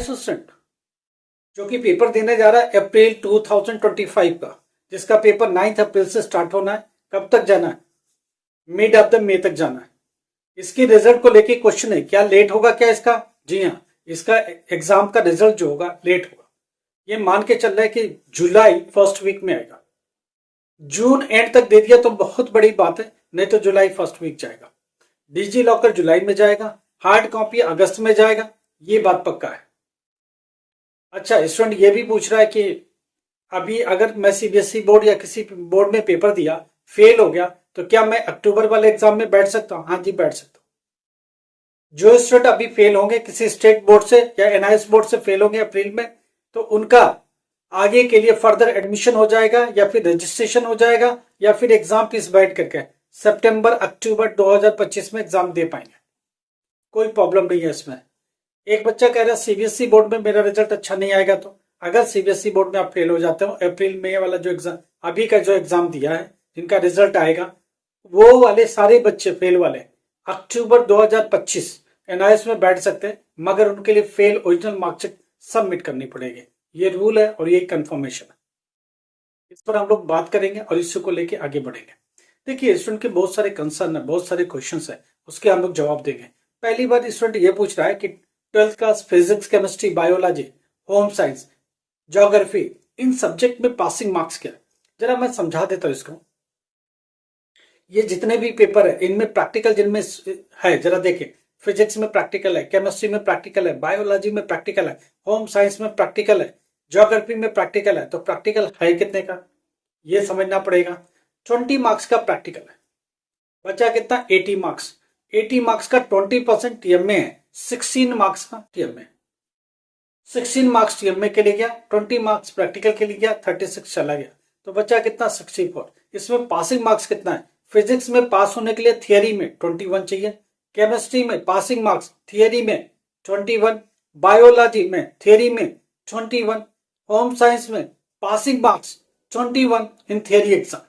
Student जो कि paper देने जा रहा है अप्रैल 2025 का, जिसका पेपर 9 अप्रैल से स्टार्ट होना है। कब तक जाना है? मिड ऑफ द मे तक जाना है। इसकी रिजल्ट को लेके क्वेश्चन है, क्या लेट होगा क्या इसका? जी हाँ, इसका एग्जाम का रिजल्ट जो होगा लेट होगा। ये मान के चल रहा है कि जुलाई फर्स्ट वीक में आएगा। जून एंड तक दे दिया तो बहुत बड़ी बात है, नहीं तो जुलाई फर्स्ट वीक जाएगा। डिजी लॉकर जुलाई में जाएगा, हार्ड कॉपी अगस्त में जाएगा, ये बात पक्का है। अच्छा, स्टूडेंट ये भी पूछ रहा है कि अभी अगर मैं सीबीएसई बोर्ड या किसी बोर्ड में पेपर दिया, फेल हो गया, तो क्या मैं अक्टूबर वाले एग्जाम में बैठ सकता हूँ? हाँ जी, बैठ सकता हूँ। जो स्टूडेंट अभी फेल होंगे किसी स्टेट बोर्ड से या एनआईएस बोर्ड से फेल होंगे अप्रैल में, तो उनका आगे के लिए फर्दर एडमिशन हो जाएगा या फिर रजिस्ट्रेशन हो जाएगा या फिर एग्जाम फीस बैठ करके सितंबर अक्टूबर 2025 में एग्जाम दे पाएंगे। कोई प्रॉब्लम नहीं है इसमें। एक बच्चा कह रहा है सीबीएसई बोर्ड में मेरा रिजल्ट अच्छा नहीं आएगा, तो अगर सीबीएसई बोर्ड में आप फेल हो जाते हो, अप्रैल मई वाला जो एग्जाम अभी का जो एग्जाम दिया है, जिनका रिजल्ट आएगा, वो वाले सारे बच्चे फेल वाले अक्टूबर 2025 एनआईएस में बैठ सकते हैं, मगर उनके लिए फेल ओरिजिनल मार्कशीट सबमिट करनी पड़ेगी। ये रूल है और ये कंफर्मेशन है। इस पर हम लोग बात करेंगे और इश्यू को लेके आगे बढ़ेंगे। देखिए, स्टूडेंट के बहुत सारे कंसर्न है, बहुत सारे क्वेश्चन है, उसके हम लोग जवाब देंगे। पहली बात, स्टूडेंट ये पूछ रहा है कि 12th class physics, chemistry, biology, home science, geography, इन सब्जेक्ट में पासिंग मार्क्स क्या है? जरा मैं समझा देता हूं इसको। ये जितने भी पेपर है इनमें प्रैक्टिकल जिनमें है, जरा देखें। फिजिक्स में प्रैक्टिकल है, केमिस्ट्री में प्रैक्टिकल है, बायोलॉजी में प्रैक्टिकल है, होम साइंस में प्रैक्टिकल है, ज्योग्राफी में प्रैक्टिकल है। तो प्रैक्टिकल है कितने का, ये समझना पड़ेगा। 20 मार्क्स का प्रैक्टिकल है, बचा कितना? 80 मार्क्स। 80 मार्क्स का 20% टीएमए है, 16 मार्क्स का टीएमए। 16 मार्क्स टीएमए के लिए गया, 20 मार्क्स प्रैक्टिकल के लिए गया, 36 चला गया, तो बचा कितना? 64। इसमें पासिंग मार्क्स कितना है? फिजिक्स में पास होने के लिए थियरी में 21 चाहिए, केमिस्ट्री में पासिंग मार्क्स थियरी में 21, बायोलॉजी में थियरी में 21, होम साइंस में passing marks 21 in theory exam.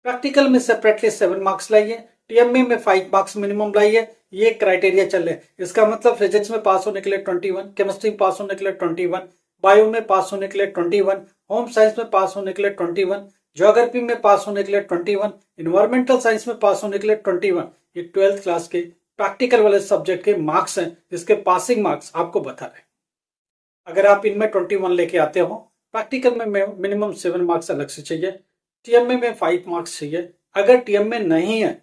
Practical में सेपरेटली 7 मार्क्स लाइए, टीएमए में 5 मार्क्स मिनिमम लाइए। ये क्राइटेरिया चल रहे हैं। इसका मतलब फिजिक्स में पास होने के लिए 21, केमिस्ट्री में पास होने के लिए 21, बायो में पास होने के लिए 21, होम साइंस में पास होने के लिए 21, ज्योग्राफी में पास होने के लिए 21, इन्वायरमेंटल साइंस में पास होने के लिए 21। ये 12th क्लास के प्रैक्टिकल वाले सब्जेक्ट के मार्क्स हैं, जिसके पासिंग मार्क्स आपको बता रहे हैं। अगर आप इनमें 21 लेके आते हो, प्रैक्टिकल में मिनिमम 7 मार्क्स अलग से चाहिए, टीएमए में 5 मार्क्स चाहिए। अगर टीएमए नहीं है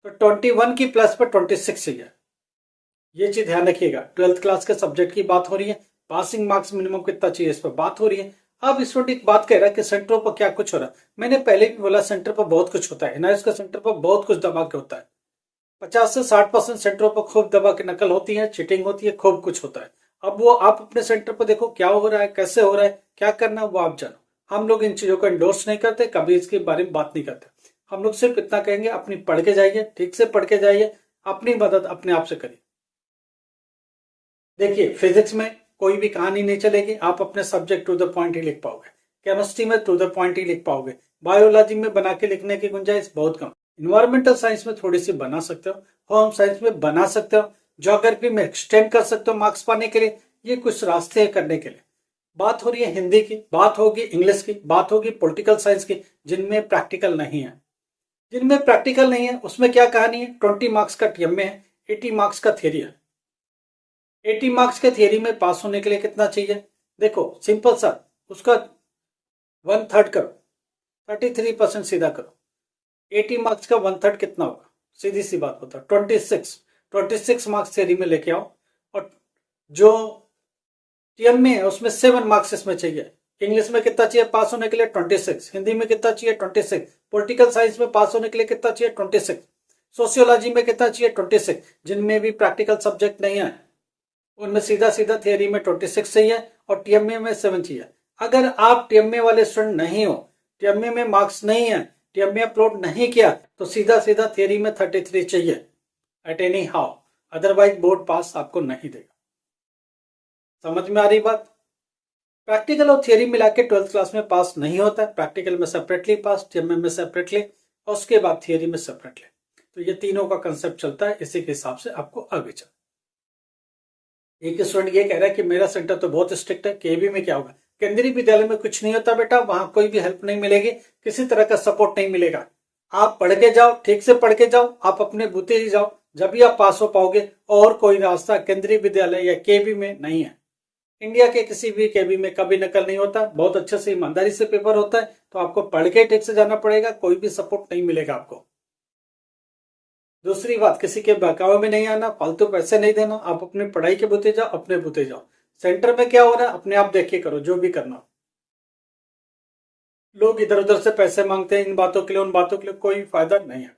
तो 21 की प्लस पर 26 चाहिए। ये चीज ध्यान रखिएगा। 12th क्लास के सब्जेक्ट की बात हो रही है, पासिंग मार्क्स मिनिमम कितना चाहिए इस पर बात हो रही है। अब इस वक्त एक बात कह रहा है कि सेंटरों पर क्या कुछ हो रहा है। मैंने पहले भी बोला, सेंटर पर बहुत कुछ होता है, एनआईएस का सेंटर पर बहुत कुछ दबा के होता है। 50 से 60% सेंटरों पर खूब दबा के नकल होती है, चीटिंग होती है, खूब कुछ होता है। अब वो आप अपने सेंटर पर देखो क्या हो रहा है, कैसे हो रहा है, क्या करना है, वो आप जानो। हम लोग इन चीजों को एंडोर्स नहीं करते, कभी इसके बारे में बात नहीं करते। हम लोग सिर्फ इतना कहेंगे, अपनी पढ़ के जाइए, ठीक से पढ़ के जाइए, अपनी मदद अपने आप से करिए। देखिए, फिजिक्स में कोई भी कहानी नहीं चलेगी, आप अपने सब्जेक्ट टू द पॉइंट ही लिख पाओगे। केमिस्ट्री में टू द पॉइंट ही लिख पाओगे। बायोलॉजी में बना के लिखने की गुंजाइश बहुत कम। इन्वायरमेंटल साइंस में थोड़ी सी बना सकते हो, होम साइंस में बना सकते हो, ज्योग्राफी में एक्सटेंड कर सकते हो मार्क्स पाने के लिए। ये कुछ रास्ते हैं करने के लिए। बात हो रही है हिंदी की, बात होगी इंग्लिश की, बात होगी पॉलिटिकल साइंस की, जिनमें प्रैक्टिकल नहीं है। जिनमें प्रैक्टिकल नहीं है उसमें क्या कहानी है? 20 मार्क्स का टीएमए है, 80 मार्क्स का थियरी है। 80 मार्क्स के थियरी में पास होने के लिए कितना चाहिए? देखो सिंपल सा, उसका 1/3 करो, 33% सीधा करो। 80 मार्क्स का 1/3 कितना होगा? सीधी सी बात होता है 26 मार्क्स थियरी में लेके आओ, और जो टीएमए है उसमें 7 मार्क्स इसमें चाहिए। इंग्लिश में कितना चाहिए पास होने के लिए? 26। हिंदी में कितना चाहिए? 26। पॉलिटिकल साइंस में पास होने के लिए कितना चाहिए? 26। सोशियोलॉजी में कितना चाहिए? 26। जिनमें भी प्रैक्टिकल सब्जेक्ट नहीं है उनमें सीधा सीधा थियरी में 26 चाहिए और टीएमए में 7 चाहिए। अगर आप टीएमए वाले स्टूडेंट नहीं हो, टीएमए में मार्क्स नहीं है, टीएमए अपलोड नहीं किया, तो सीधा सीधा थियरी में 33 चाहिए at any how, otherwise board पास आपको नहीं देगा। समझ में आ रही बात? प्रैक्टिकल और थियरी मिला के 12th क्लास में पास नहीं होता है। प्रैक्टिकल में सेपरेटली पास, टीएमए में सेपरेटली, और उसके बाद थियरी में सेपरेटली। तो ये तीनों का कंसेप्ट चलता है, इसी के हिसाब से आपको आगे चलना। एक स्टूडेंट ये कह रहा है कि मेरा सेंटर तो बहुत स्ट्रिक्ट है, केबी में क्या होगा? केंद्रीय विद्यालय में कुछ नहीं होता बेटा, वहां कोई भी हेल्प नहीं मिलेगी, किसी तरह का सपोर्ट नहीं मिलेगा। आप पढ़ के जाओ, ठीक से पढ़ के जाओ, आप अपने बूते ही जाओ, जब भी आप पास हो पाओगे। और कोई रास्ता केंद्रीय विद्यालय या केबी में नहीं है। इंडिया के किसी भी केबी में कभी नकल नहीं होता, बहुत अच्छे से ईमानदारी से पेपर होता है। तो आपको पढ़ के ठीक से जाना पड़ेगा, कोई भी सपोर्ट नहीं मिलेगा आपको। दूसरी बात, किसी के बहकावे में नहीं आना, फालतू पैसे नहीं देना, आप अपनी पढ़ाई के बुते जाओ, अपने बुते जाओ। सेंटर में क्या हो रहा है अपने आप देख के करो, जो भी करना। लोग इधर उधर से पैसे मांगते हैं इन बातों के लिए, उन बातों के लिए, कोई फायदा नहीं है।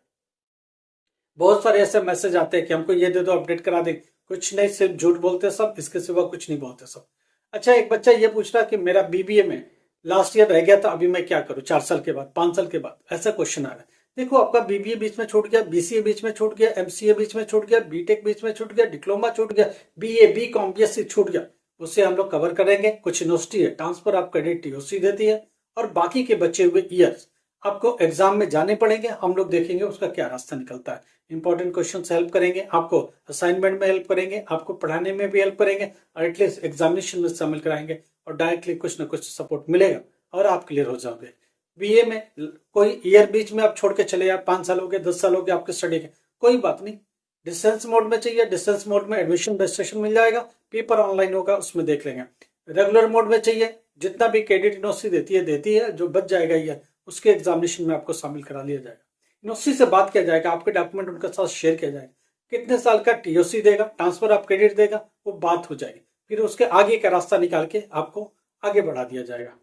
बहुत सारे ऐसे मैसेज आते हैं कि हमको ये दे दो, अपडेट करा दे, कुछ नहीं, सिर्फ झूठ बोलते सब, इसके सिवा कुछ नहीं बोलते सब। अच्छा, एक बच्चा ये पूछ रहा कि मेरा बीबीए में लास्ट ईयर रह गया था, अभी मैं क्या करूं 4 साल के बाद, 5 साल के बाद, ऐसा क्वेश्चन आ रहा है। देखो, आपका बीबीए बीच में छूट गया, बीसीए बीच में छूट गया, एमसीए बीच में छूट गया, बीटेक बीच में छूट गया, डिप्लोमा छूट गया, बीए, बीकॉम, बीएससी छूट गया, उसे हम लोग कवर करेंगे। कुछ यूनिवर्सिटी है ट्रांसफर ऑफ क्रेडिट टीओसी देती है, और बाकी के बचे हुए ईयर्स आपको एग्जाम में जाने पड़ेंगे। हम लोग देखेंगे उसका क्या रास्ता निकलता है। इंपॉर्टेंट क्वेश्चन हेल्प करेंगे आपको, असाइनमेंट में हेल्प करेंगे आपको, पढ़ाने में भी हेल्प करेंगे, और एटलीस्ट एग्जामिनेशन में शामिल कराएंगे, और डायरेक्टली कुछ ना कुछ सपोर्ट मिलेगा और आप क्लियर हो जाओगे। बीए में कोई ईयर बीच में आप छोड़ के चले जाए, 5 साल हो गए, 10 साल हो गए आपके स्टडी के, कोई बात नहीं। डिस्टेंस मोड में चाहिए, डिस्टेंस मोड में एडमिशन रजिस्ट्रेशन मिल जाएगा, पेपर ऑनलाइन होगा, उसमें देख लेंगे। रेगुलर मोड में चाहिए, जितना भी क्रेडिट यूनिवर्सिटी देती है, जो बच जाएगा ईयर, उसके एग्जामिनेशन में आपको शामिल करा लिया जाएगा। यूनिवर्सिटी से बात किया जाएगा, आपके डॉक्यूमेंट उनके साथ शेयर किया जाएगा, कितने साल का टीओसी देगा, ट्रांसफर ऑफ क्रेडिट देगा, वो बात हो जाएगी। फिर उसके आगे का रास्ता निकाल के आपको आगे बढ़ा दिया जाएगा।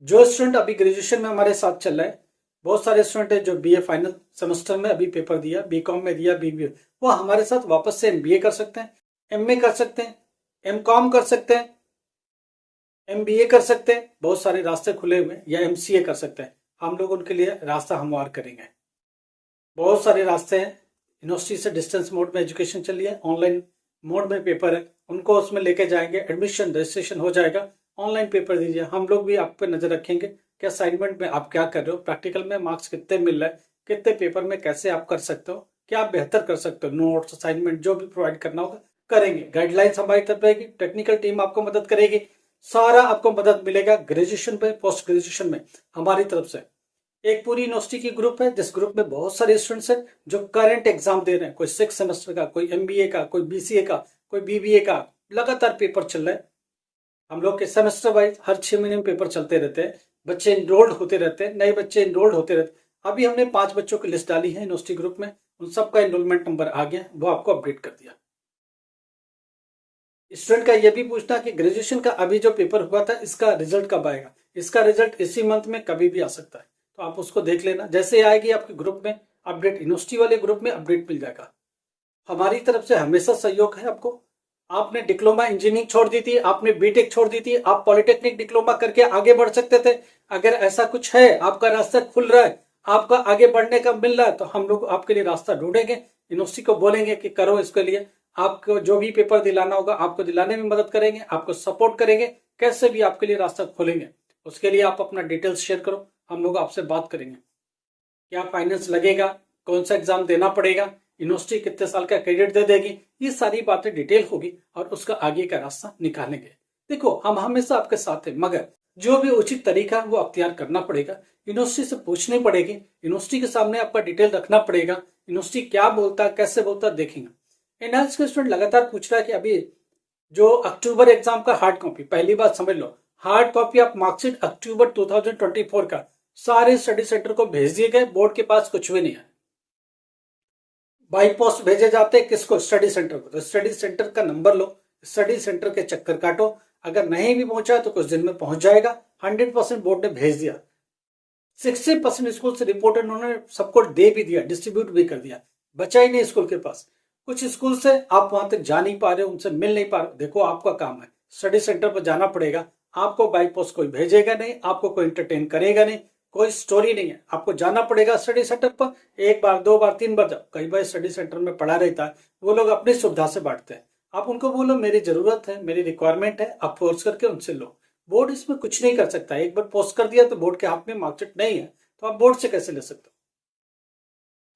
जो स्टूडेंट अभी ग्रेजुएशन में हमारे साथ चल रहा है, बहुत सारे स्टूडेंट है जो बीए फाइनल सेमेस्टर में अभी पेपर दिया, बीकॉम में दिया, बीबीए, वो हमारे साथ वापस से एमबीए कर सकते हैं, एमए कर सकते हैं, एमकॉम कर सकते हैं, एमबीए कर सकते हैं, बहुत सारे रास्ते खुले हुए हैं, या एमसीए कर सकते हैं। हम लोग उनके लिए रास्ता हमवार करेंगे। बहुत सारे रास्ते हैं। यूनिवर्सिटी से डिस्टेंस मोड में एजुकेशन चल रही है, ऑनलाइन मोड में पेपर है, उनको उसमें लेके जाएंगे, एडमिशन रजिस्ट्रेशन हो जाएगा, ऑनलाइन पेपर दीजिए। हम लोग भी आप पे नजर रखेंगे कि असाइनमेंट में आप क्या कर रहे हो, प्रैक्टिकल में मार्क्स कितने मिल रहे हैं, कितने पेपर में कैसे आप कर सकते हो, क्या आप बेहतर कर सकते हो, नोट्स असाइनमेंट जो भी प्रोवाइड करना होगा करेंगे। गाइडलाइंस हमारी तरफ रहेगी, टेक्निकल टीम आपको मदद करेगी, सारा आपको मदद मिलेगा ग्रेजुएशन में, पोस्ट ग्रेजुएशन में हमारी तरफ से। एक पूरी यूनिवर्सिटी की ग्रुप है, जिस ग्रुप में बहुत सारे स्टूडेंट्स हैं जो करंट एग्जाम दे रहे हैं, कोई 6 सेमेस्टर का, कोई एमबीए का, कोई बीसीए का, कोई बीबीए का, लगातार पेपर चल रहे हैं। हम लोग के सेमेस्टर वाइज हर 6 महीने में पेपर चलते रहते हैं, बच्चे इनरोल्ड होते रहते हैं, नए बच्चे इनरोल्ड होते रहते हैं। अभी हमने 5 बच्चों की लिस्ट डाली है यूनिवर्सिटी ग्रुप में, उन सबका एनरोलमेंट नंबर आ गया, वो आपको अपडेट कर दिया। स्टूडेंट का यह भी पूछना कि ग्रेजुएशन का अभी जो पेपर हुआ था, इसका रिजल्ट कब आएगा? इसका रिजल्ट इसी मंथ में कभी भी आ सकता है, तो आप उसको देख लेना। जैसे आएगी आपके ग्रुप में अपडेट, यूनिवर्सिटी वाले ग्रुप में अपडेट मिल जाएगा। हमारी तरफ से हमेशा सहयोग है आपको। आपने डिप्लोमा इंजीनियरिंग छोड़ दी थी, आपने बीटेक छोड़ दी थी, आप पॉलिटेक्निक डिप्लोमा करके आगे बढ़ सकते थे। अगर ऐसा कुछ है, आपका रास्ता खुल रहा है, आपका आगे बढ़ने का मिल रहा है, तो हम लोग आपके लिए रास्ता ढूंढेंगे, यूनिवर्सिटी को बोलेंगे कि करो इसके लिए। आपको जो भी पेपर दिलाना होगा आपको दिलाने में मदद करेंगे, आपको सपोर्ट करेंगे, कैसे भी आपके लिए रास्ता खोलेंगे। उसके लिए आप अपना डिटेल्स शेयर करो, हम लोग आपसे बात करेंगे। क्या फाइनेंस लगेगा, कौन सा एग्जाम देना पड़ेगा, यूनिवर्सिटी कितने साल का क्रेडिट दे देगी, ये सारी बातें डिटेल होगी, और उसका आगे का रास्ता निकालेंगे। देखो, हम हमेशा आपके साथ हैं, मगर जो भी उचित तरीका वो अख्तियार करना पड़ेगा। यूनिवर्सिटी से पूछनी पड़ेगी, यूनिवर्सिटी के सामने आपका डिटेल रखना पड़ेगा, यूनिवर्सिटी क्या बोलता है, कैसे बोलता है, देखेंगे। एनएल्स के स्टूडेंट लगातार पूछ रहा है कि अभी जो अक्टूबर एग्जाम का हार्ड कॉपी, पहली बात समझ लो, हार्ड कॉपी ऑफ मार्कशीट अक्टूबर 2024 का सारे स्टडी सेंटर को भेज दिए गए, बोर्ड के पास कुछ भी नहीं है। बाई पोस्ट भेजे जाते हैं किसको? स्टडी सेंटर को। तो स्टडी सेंटर का नंबर लो, स्टडी सेंटर के चक्कर काटो, अगर नहीं भी पहुंचा तो कुछ दिन में पहुंच जाएगा। 100% बोर्ड ने भेज दिया, 60% स्कूल से रिपोर्ट उन्होंने सबको दे भी दिया, डिस्ट्रीब्यूट भी कर दिया, बचा ही नहीं स्कूल के पास। कुछ स्कूल से आप वहां तक जा नहीं पा रहे हो, उनसे मिल नहीं पा रहे हो, देखो आपका काम है, स्टडी सेंटर पर जाना पड़ेगा। आपको बाई पोस्ट कोई भेजेगा नहीं, आपको कोई एंटरटेन करेगा नहीं, कोई स्टोरी नहीं है, आपको जाना पड़ेगा स्टडी सेंटर पर। 1 बार 2 बार 3 बार जाओ। कई बार स्टडी सेंटर में पढ़ा रहता है, वो लोग अपनी सुविधा से बांटते हैं, आप उनको बोलो मेरी जरूरत है, मेरी रिक्वायरमेंट है, आप फोर्स करके उनसे लो। बोर्ड इसमें कुछ नहीं कर सकता। एक बार पोस्ट कर दिया तो बोर्ड के हाथ में मार्कशीट नहीं है, तो आप बोर्ड से कैसे ले सकते हो?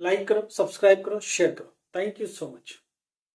लाइक करो, सब्सक्राइब करो, शेयर करो। Thank you so much.